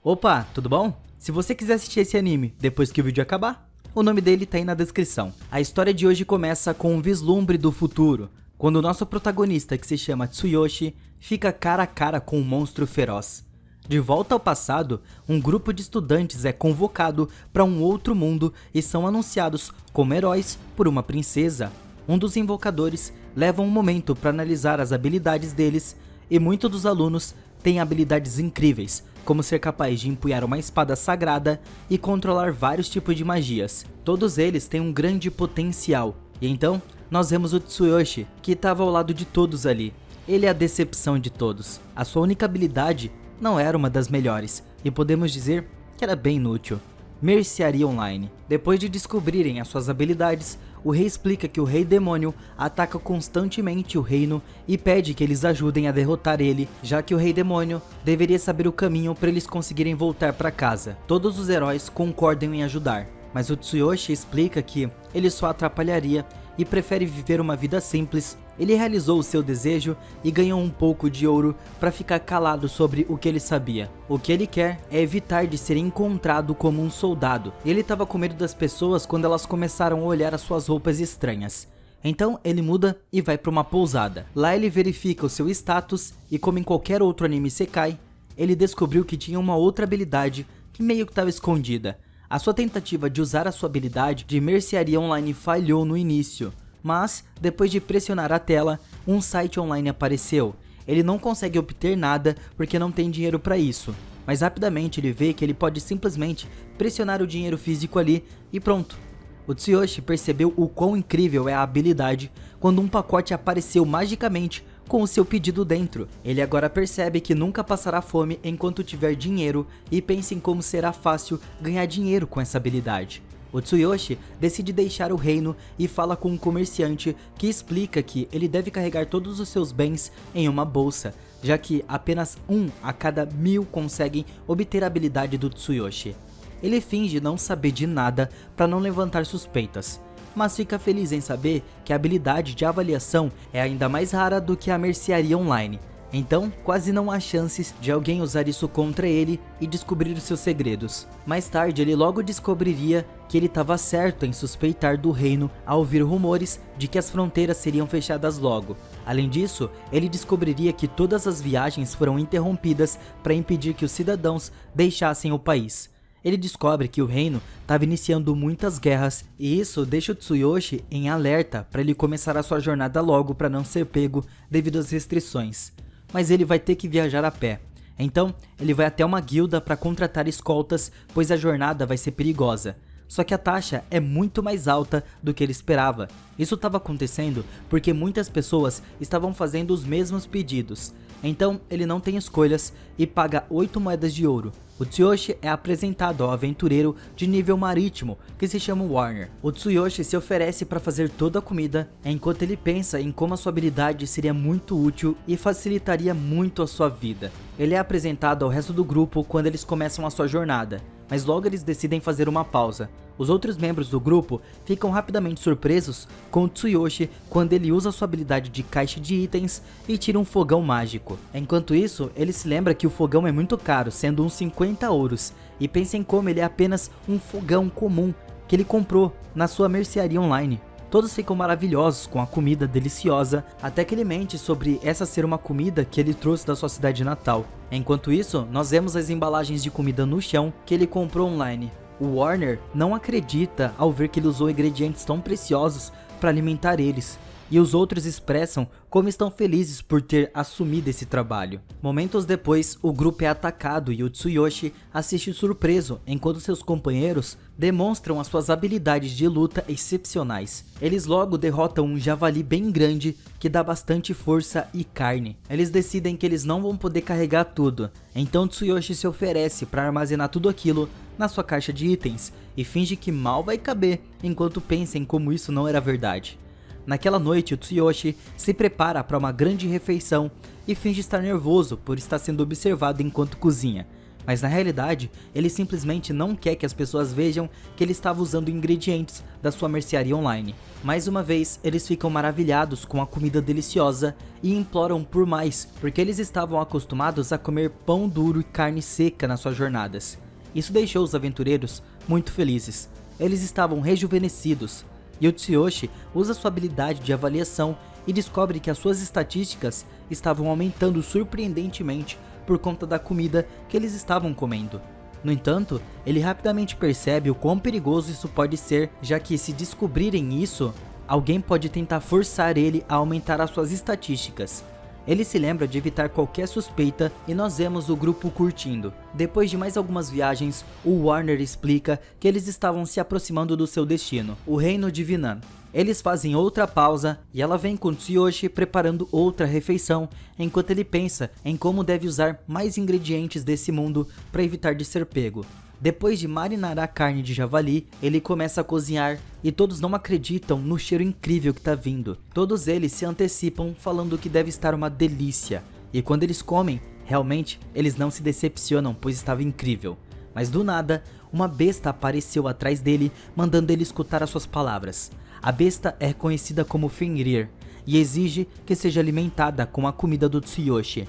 Opa, tudo bom? Se você quiser assistir esse anime depois que o vídeo acabar, o nome dele tá aí na descrição. A história de hoje começa com um vislumbre do futuro, quando o nosso protagonista, que se chama Tsuyoshi, fica cara a cara com um monstro feroz. De volta ao passado, um grupo de estudantes é convocado para um outro mundo e são anunciados como heróis por uma princesa. Um dos invocadores leva um momento para analisar as habilidades deles e muitos dos alunos têm habilidades incríveis, como ser capaz de empunhar uma espada sagrada e controlar vários tipos de magias. Todos eles têm um grande potencial, e então nós vemos o Tsuyoshi, que estava ao lado de todos ali. Ele é a decepção de todos. A sua única habilidade não era uma das melhores, e podemos dizer que era bem inútil. Mercearia Online. Depois de descobrirem as suas habilidades, o rei explica que o Rei Demônio ataca constantemente o reino e pede que eles ajudem a derrotar ele, já que o Rei Demônio deveria saber o caminho para eles conseguirem voltar para casa. Todos os heróis concordam em ajudar, mas o Tsuyoshi explica que ele só atrapalharia e prefere viver uma vida simples. Ele realizou o seu desejo e ganhou um pouco de ouro para ficar calado sobre o que ele sabia. O que ele quer é evitar de ser encontrado como um soldado. Ele estava com medo das pessoas quando elas começaram a olhar as suas roupas estranhas. Então ele muda e vai para uma pousada. Lá ele verifica o seu status e, como em qualquer outro anime isekai, ele descobriu que tinha uma outra habilidade que meio que estava escondida. A sua tentativa de usar a sua habilidade de mercearia online falhou no início, mas depois de pressionar a tela, um site online apareceu. Ele não consegue obter nada porque não tem dinheiro para isso, mas rapidamente ele vê que ele pode simplesmente pressionar o dinheiro físico ali e pronto. O Tsuyoshi percebeu o quão incrível é a habilidade quando um pacote apareceu magicamente com o seu pedido dentro. Ele agora percebe que nunca passará fome enquanto tiver dinheiro e pensa em como será fácil ganhar dinheiro com essa habilidade. O Tsuyoshi decide deixar o reino e fala com um comerciante que explica que ele deve carregar todos os seus bens em uma bolsa, já que apenas 1 a cada 1000 conseguem obter a habilidade do Tsuyoshi. Ele finge não saber de nada para não levantar suspeitas, mas fica feliz em saber que a habilidade de avaliação é ainda mais rara do que a mercearia online. Então, quase não há chances de alguém usar isso contra ele e descobrir os seus segredos. Mais tarde, ele logo descobriria que ele estava certo em suspeitar do reino ao ouvir rumores de que as fronteiras seriam fechadas logo. Além disso, ele descobriria que todas as viagens foram interrompidas para impedir que os cidadãos deixassem o país. Ele descobre que o reino estava iniciando muitas guerras e isso deixa o Tsuyoshi em alerta para ele começar a sua jornada logo para não ser pego devido às restrições. Mas ele vai ter que viajar a pé. Então ele vai até uma guilda para contratar escoltas, pois a jornada vai ser perigosa. Só que a taxa é muito mais alta do que ele esperava. Isso estava acontecendo porque muitas pessoas estavam fazendo os mesmos pedidos. Então ele não tem escolhas e paga 8 moedas de ouro. O Tsuyoshi é apresentado ao aventureiro de nível marítimo que se chama Warner. O Tsuyoshi se oferece para fazer toda a comida enquanto ele pensa em como a sua habilidade seria muito útil e facilitaria muito a sua vida. Ele é apresentado ao resto do grupo quando eles começam a sua jornada, mas logo eles decidem fazer uma pausa. Os outros membros do grupo ficam rapidamente surpresos com o Tsuyoshi quando ele usa sua habilidade de caixa de itens e tira um fogão mágico. Enquanto isso, ele se lembra que o fogão é muito caro, sendo uns 50 ouros, e pensa em como ele é apenas um fogão comum que ele comprou na sua mercearia online. Todos ficam maravilhosos com a comida deliciosa, até que ele mente sobre essa ser uma comida que ele trouxe da sua cidade natal. Enquanto isso, nós vemos as embalagens de comida no chão que ele comprou online. O Warner não acredita ao ver que ele usou ingredientes tão preciosos para alimentar eles, e os outros expressam como estão felizes por ter assumido esse trabalho. Momentos depois, o grupo é atacado e o Tsuyoshi assiste surpreso enquanto seus companheiros demonstram as suas habilidades de luta excepcionais. Eles logo derrotam um javali bem grande que dá bastante força e carne. Eles decidem que eles não vão poder carregar tudo, então Tsuyoshi se oferece para armazenar tudo aquilo na sua caixa de itens e finge que mal vai caber enquanto pensa em como isso não era verdade. Naquela noite, o Tsuyoshi se prepara para uma grande refeição e finge estar nervoso por estar sendo observado enquanto cozinha. Mas na realidade, ele simplesmente não quer que as pessoas vejam que ele estava usando ingredientes da sua mercearia online. Mais uma vez, eles ficam maravilhados com a comida deliciosa e imploram por mais, porque eles estavam acostumados a comer pão duro e carne seca nas suas jornadas. Isso deixou os aventureiros muito felizes. Eles estavam rejuvenescidos, e o Tsuyoshi usa sua habilidade de avaliação e descobre que as suas estatísticas estavam aumentando surpreendentemente por conta da comida que eles estavam comendo. No entanto, ele rapidamente percebe o quão perigoso isso pode ser, já que se descobrirem isso, alguém pode tentar forçar ele a aumentar as suas estatísticas. Ele se lembra de evitar qualquer suspeita e nós vemos o grupo curtindo. Depois de mais algumas viagens, o Warner explica que eles estavam se aproximando do seu destino, o reino de Vinan. Eles fazem outra pausa e ela vem com Tsuyoshi preparando outra refeição, enquanto ele pensa em como deve usar mais ingredientes desse mundo para evitar de ser pego. Depois de marinar a carne de javali, ele começa a cozinhar e todos não acreditam no cheiro incrível que tá vindo. Todos eles se antecipam falando que deve estar uma delícia. E quando eles comem, realmente eles não se decepcionam, pois estava incrível. Mas do nada, uma besta apareceu atrás dele, mandando ele escutar as suas palavras. A besta é conhecida como Fenrir e exige que seja alimentada com a comida do Tsuyoshi.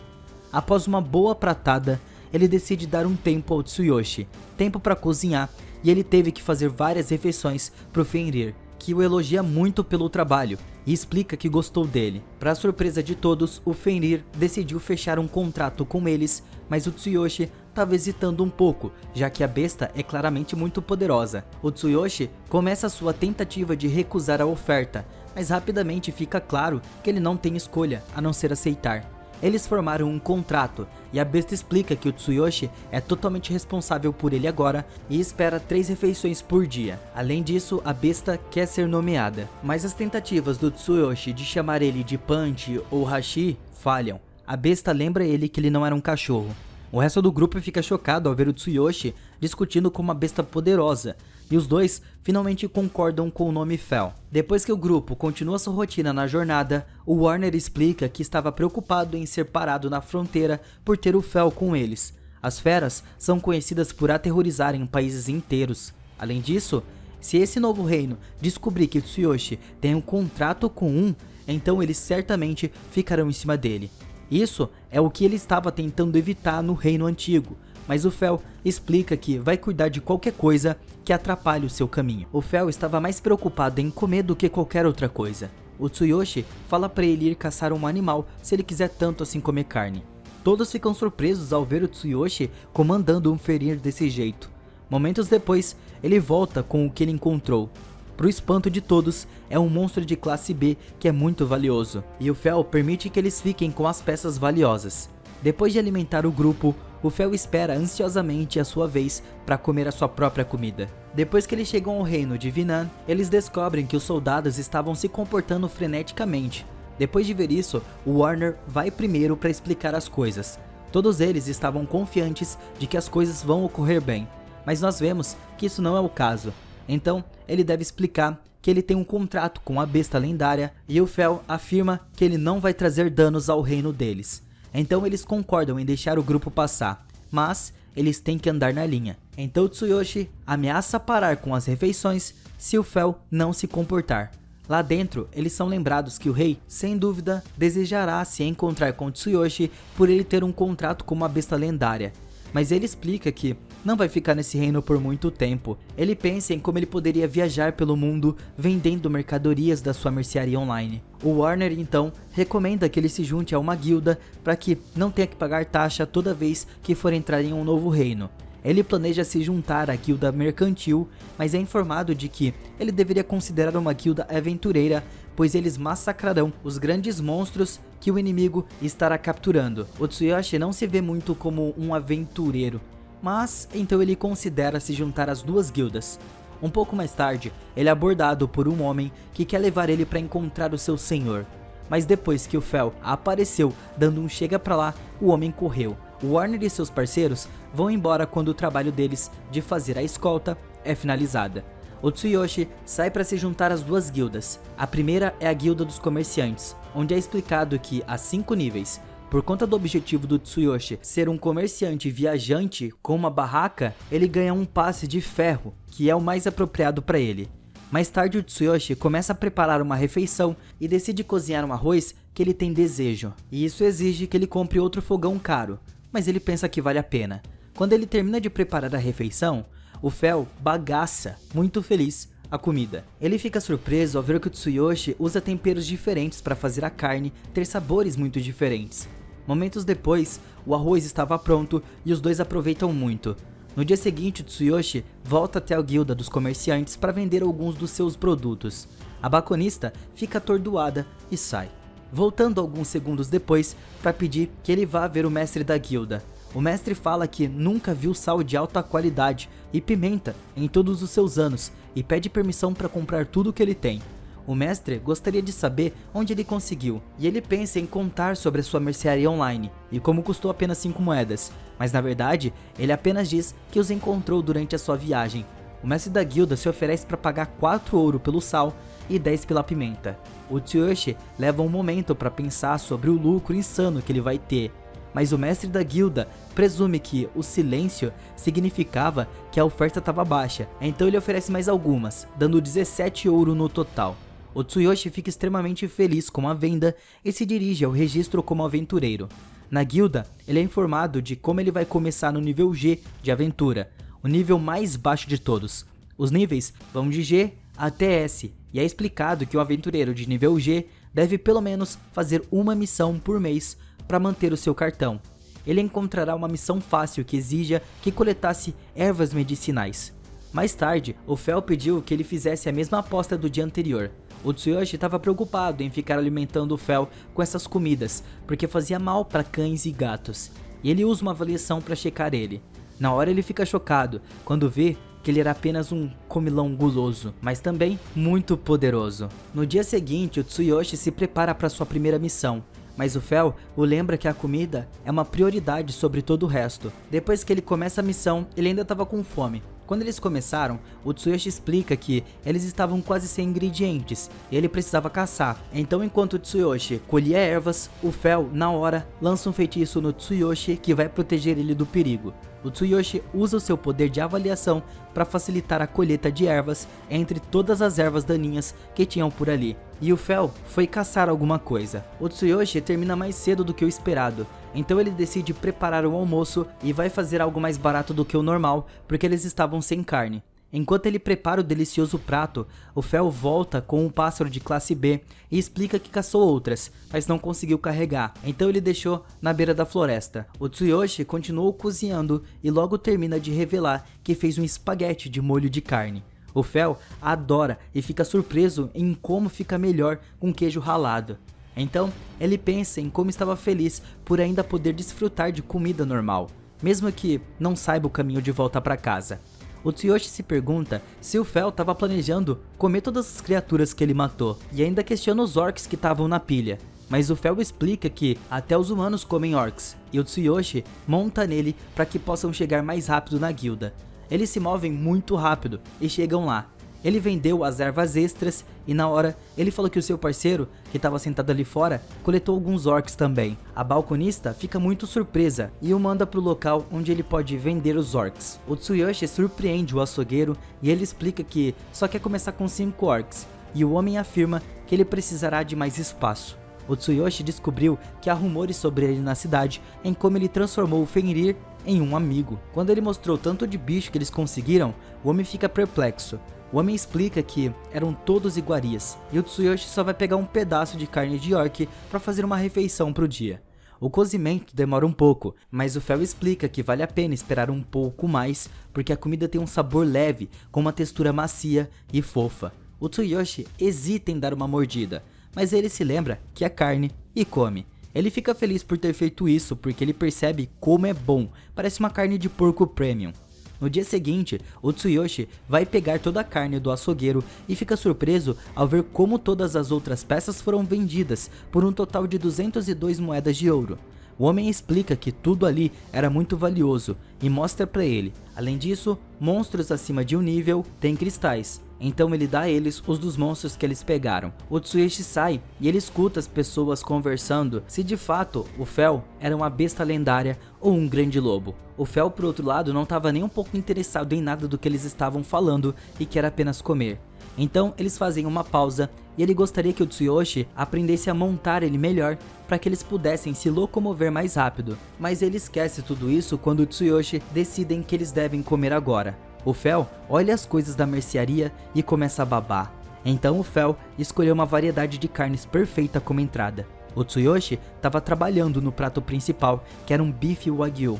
Após uma boa pratada, ele decide dar um tempo ao Tsuyoshi, tempo para cozinhar, e ele teve que fazer várias refeições pro Fenrir, que o elogia muito pelo trabalho e explica que gostou dele. Para surpresa de todos, o Fenrir decidiu fechar um contrato com eles, mas o Tsuyoshi estava hesitando um pouco, já que a besta é claramente muito poderosa. O Tsuyoshi começa sua tentativa de recusar a oferta, mas rapidamente fica claro que ele não tem escolha a não ser aceitar. Eles formaram um contrato e a besta explica que o Tsuyoshi é totalmente responsável por ele agora e espera 3 refeições por dia. Além disso, a besta quer ser nomeada, mas as tentativas do Tsuyoshi de chamar ele de Punch ou Hashi falham. A besta lembra ele que ele não era um cachorro. O resto do grupo fica chocado ao ver o Tsuyoshi discutindo com uma besta poderosa, e os dois finalmente concordam com o nome Fel. Depois que o grupo continua sua rotina na jornada, o Warner explica que estava preocupado em ser parado na fronteira por ter o Fel com eles. As feras são conhecidas por aterrorizarem países inteiros. Além disso, se esse novo reino descobrir que Tsuyoshi tem um contrato com um, então eles certamente ficarão em cima dele. Isso é o que ele estava tentando evitar no reino antigo, mas o Fel explica que vai cuidar de qualquer coisa que atrapalhe o seu caminho. O Fel estava mais preocupado em comer do que qualquer outra coisa. O Tsuyoshi fala para ele ir caçar um animal se ele quiser tanto assim comer carne. Todos ficam surpresos ao ver o Tsuyoshi comandando um Fenrir desse jeito. Momentos depois, ele volta com o que ele encontrou. Pro espanto de todos, é um monstro de classe B que é muito valioso, e o Fel permite que eles fiquem com as peças valiosas. Depois de alimentar o grupo, o Fel espera ansiosamente a sua vez para comer a sua própria comida. Depois que eles chegam ao reino de Vinan, eles descobrem que os soldados estavam se comportando freneticamente. Depois de ver isso, o Warner vai primeiro para explicar as coisas. Todos eles estavam confiantes de que as coisas vão ocorrer bem, mas nós vemos que isso não é o caso. Então, ele deve explicar que ele tem um contrato com a besta lendária e o Fel afirma que ele não vai trazer danos ao reino deles. Então eles concordam em deixar o grupo passar, mas eles têm que andar na linha. Então Tsuyoshi ameaça parar com as refeições se o Fel não se comportar. Lá dentro, eles são lembrados que o rei, sem dúvida, desejará se encontrar com Tsuyoshi por ele ter um contrato com uma besta lendária. Mas ele explica que não vai ficar nesse reino por muito tempo. Ele pensa em como ele poderia viajar pelo mundo vendendo mercadorias da sua mercearia online. O Warner então recomenda que ele se junte a uma guilda para que não tenha que pagar taxa toda vez que for entrar em um novo reino. Ele planeja se juntar à guilda mercantil, mas é informado de que ele deveria considerar uma guilda aventureira, pois eles massacrarão os grandes monstros que o inimigo estará capturando. O Tsuyoshi não se vê muito como um aventureiro, mas então ele considera se juntar às duas guildas. Um pouco mais tarde, ele é abordado por um homem que quer levar ele para encontrar o seu senhor. Mas depois que o Fel apareceu dando um chega pra lá, o homem correu. O Warner e seus parceiros vão embora quando o trabalho deles de fazer a escolta é finalizada. O Tsuyoshi sai para se juntar às duas guildas. A primeira é a guilda dos comerciantes, onde é explicado que há 5 níveis. Por conta do objetivo do Tsuyoshi ser um comerciante viajante com uma barraca, ele ganha um passe de ferro, que é o mais apropriado para ele. Mais tarde o Tsuyoshi começa a preparar uma refeição e decide cozinhar um arroz que ele tem desejo. E isso exige que ele compre outro fogão caro, mas ele pensa que vale a pena. Quando ele termina de preparar a refeição, o Fel bagaça, muito feliz, a comida. Ele fica surpreso ao ver que o Tsuyoshi usa temperos diferentes para fazer a carne ter sabores muito diferentes. Momentos depois, o arroz estava pronto e os dois aproveitam muito. No dia seguinte, o Tsuyoshi volta até a guilda dos comerciantes para vender alguns dos seus produtos. A balconista fica atordoada e sai, voltando alguns segundos depois para pedir que ele vá ver o mestre da guilda. O mestre fala que nunca viu sal de alta qualidade e pimenta em todos os seus anos e pede permissão para comprar tudo que ele tem. O mestre gostaria de saber onde ele conseguiu, e ele pensa em contar sobre a sua mercearia online e como custou apenas 5 moedas, mas na verdade ele apenas diz que os encontrou durante a sua viagem. O mestre da guilda se oferece para pagar 4 ouro pelo sal e 10 pela pimenta. O Tsuyoshi leva um momento para pensar sobre o lucro insano que ele vai ter, mas o mestre da guilda presume que o silêncio significava que a oferta estava baixa, então ele oferece mais algumas, dando 17 ouro no total. O Tsuyoshi fica extremamente feliz com a venda e se dirige ao registro como aventureiro. Na guilda, ele é informado de como ele vai começar no nível G de aventura, o nível mais baixo de todos. Os níveis vão de G até S, e é explicado que o aventureiro de nível G deve pelo menos fazer uma missão por mês para manter o seu cartão. Ele encontrará uma missão fácil que exija que coletasse ervas medicinais. Mais tarde, o Fel pediu que ele fizesse a mesma aposta do dia anterior. O Tsuyoshi estava preocupado em ficar alimentando o Fel com essas comidas, porque fazia mal para cães e gatos, e ele usa uma avaliação para checar ele. Na hora ele fica chocado, quando vê que ele era apenas um comilão guloso, mas também muito poderoso. No dia seguinte, o Tsuyoshi se prepara para sua primeira missão, mas o Fel o lembra que a comida é uma prioridade sobre todo o resto. Depois que ele começa a missão, ele ainda estava com fome. Quando eles começaram, o Tsuyoshi explica que eles estavam quase sem ingredientes e ele precisava caçar. Então, enquanto o Tsuyoshi colhia ervas, o Fel, na hora, lança um feitiço no Tsuyoshi que vai proteger ele do perigo. O Tsuyoshi usa o seu poder de avaliação para facilitar a colheita de ervas entre todas as ervas daninhas que tinham por ali. E o Fel foi caçar alguma coisa. O Tsuyoshi termina mais cedo do que o esperado, então ele decide preparar o almoço e vai fazer algo mais barato do que o normal, porque eles estavam sem carne. Enquanto ele prepara o delicioso prato, o Fel volta com um pássaro de classe B e explica que caçou outras, mas não conseguiu carregar, então ele deixou na beira da floresta. O Tsuyoshi continuou cozinhando e logo termina de revelar que fez um espaguete de molho de carne. O Fel adora e fica surpreso em como fica melhor com queijo ralado. Então, ele pensa em como estava feliz por ainda poder desfrutar de comida normal, mesmo que não saiba o caminho de volta para casa. O Tsuyoshi se pergunta se o Fel estava planejando comer todas as criaturas que ele matou, e ainda questiona os orcs que estavam na pilha. Mas o Fel explica que até os humanos comem orcs, e o Tsuyoshi monta nele para que possam chegar mais rápido na guilda. Eles se movem muito rápido e chegam lá. Ele vendeu as ervas extras e na hora ele falou que o seu parceiro, que estava sentado ali fora, coletou alguns orcs também. A balconista fica muito surpresa e o manda para o local onde ele pode vender os orcs. O Tsuyoshi surpreende o açougueiro e ele explica que só quer começar com 5 orcs, e o homem afirma que ele precisará de mais espaço. O Tsuyoshi descobriu que há rumores sobre ele na cidade em como ele transformou o Fenrir em um amigo. Quando ele mostrou tanto de bicho que eles conseguiram, o homem fica perplexo. O homem explica que eram todos iguarias, e o Tsuyoshi só vai pegar um pedaço de carne de orc para fazer uma refeição pro dia. O cozimento demora um pouco, mas o Fel explica que vale a pena esperar um pouco mais, porque a comida tem um sabor leve, com uma textura macia e fofa. O Tsuyoshi hesita em dar uma mordida, mas ele se lembra que é carne e come. Ele fica feliz por ter feito isso porque ele percebe como é bom, parece uma carne de porco premium. No dia seguinte, o Tsuyoshi vai pegar toda a carne do açougueiro e fica surpreso ao ver como todas as outras peças foram vendidas por um total de 202 moedas de ouro. O homem explica que tudo ali era muito valioso e mostra para ele. Além disso, monstros acima de um nível têm cristais, Então ele dá a eles os dos monstros que eles pegaram. O Tsuyoshi sai e ele escuta as pessoas conversando se de fato o Fel era uma besta lendária ou um grande lobo. O Fel, por outro lado, não estava nem um pouco interessado em nada do que eles estavam falando e quer apenas comer. Então eles fazem uma pausa e ele gostaria que o Tsuyoshi aprendesse a montar ele melhor para que eles pudessem se locomover mais rápido. Mas ele esquece tudo isso quando o Tsuyoshi decidem que eles devem comer agora. O Fel olha as coisas da mercearia e começa a babar. Então o Fel escolheu uma variedade de carnes perfeita como entrada. O Tsuyoshi estava trabalhando no prato principal, que era um bife wagyu.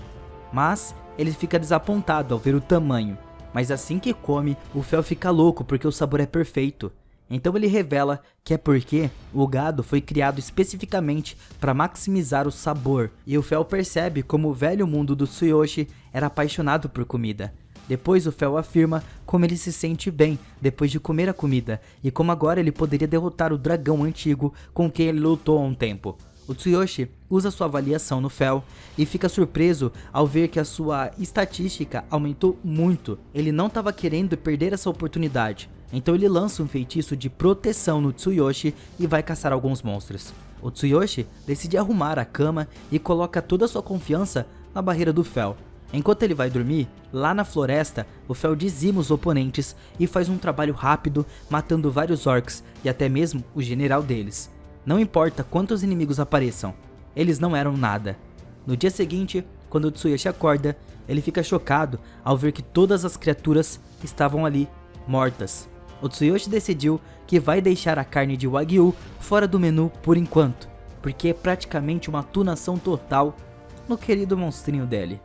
Mas ele fica desapontado ao ver o tamanho. Mas assim que come, o Fel fica louco porque o sabor é perfeito. Então ele revela que é porque o gado foi criado especificamente para maximizar o sabor. E o Fel percebe como o velho mundo do Tsuyoshi era apaixonado por comida. Depois o Fel afirma como ele se sente bem depois de comer a comida e como agora ele poderia derrotar o dragão antigo com quem ele lutou há um tempo. O Tsuyoshi usa sua avaliação no Fel e fica surpreso ao ver que a sua estatística aumentou muito. Ele não estava querendo perder essa oportunidade, então ele lança um feitiço de proteção no Tsuyoshi e vai caçar alguns monstros. O Tsuyoshi decide arrumar a cama e coloca toda a sua confiança na barreira do Fel. Enquanto ele vai dormir, lá na floresta, o Fel dizima os oponentes e faz um trabalho rápido, matando vários orcs e até mesmo o general deles. Não importa quantos inimigos apareçam, eles não eram nada. No dia seguinte, quando o Tsuyoshi acorda, ele fica chocado ao ver que todas as criaturas estavam ali, mortas. O Tsuyoshi decidiu que vai deixar a carne de Wagyu fora do menu por enquanto, porque é praticamente uma tunação total no querido monstrinho dele.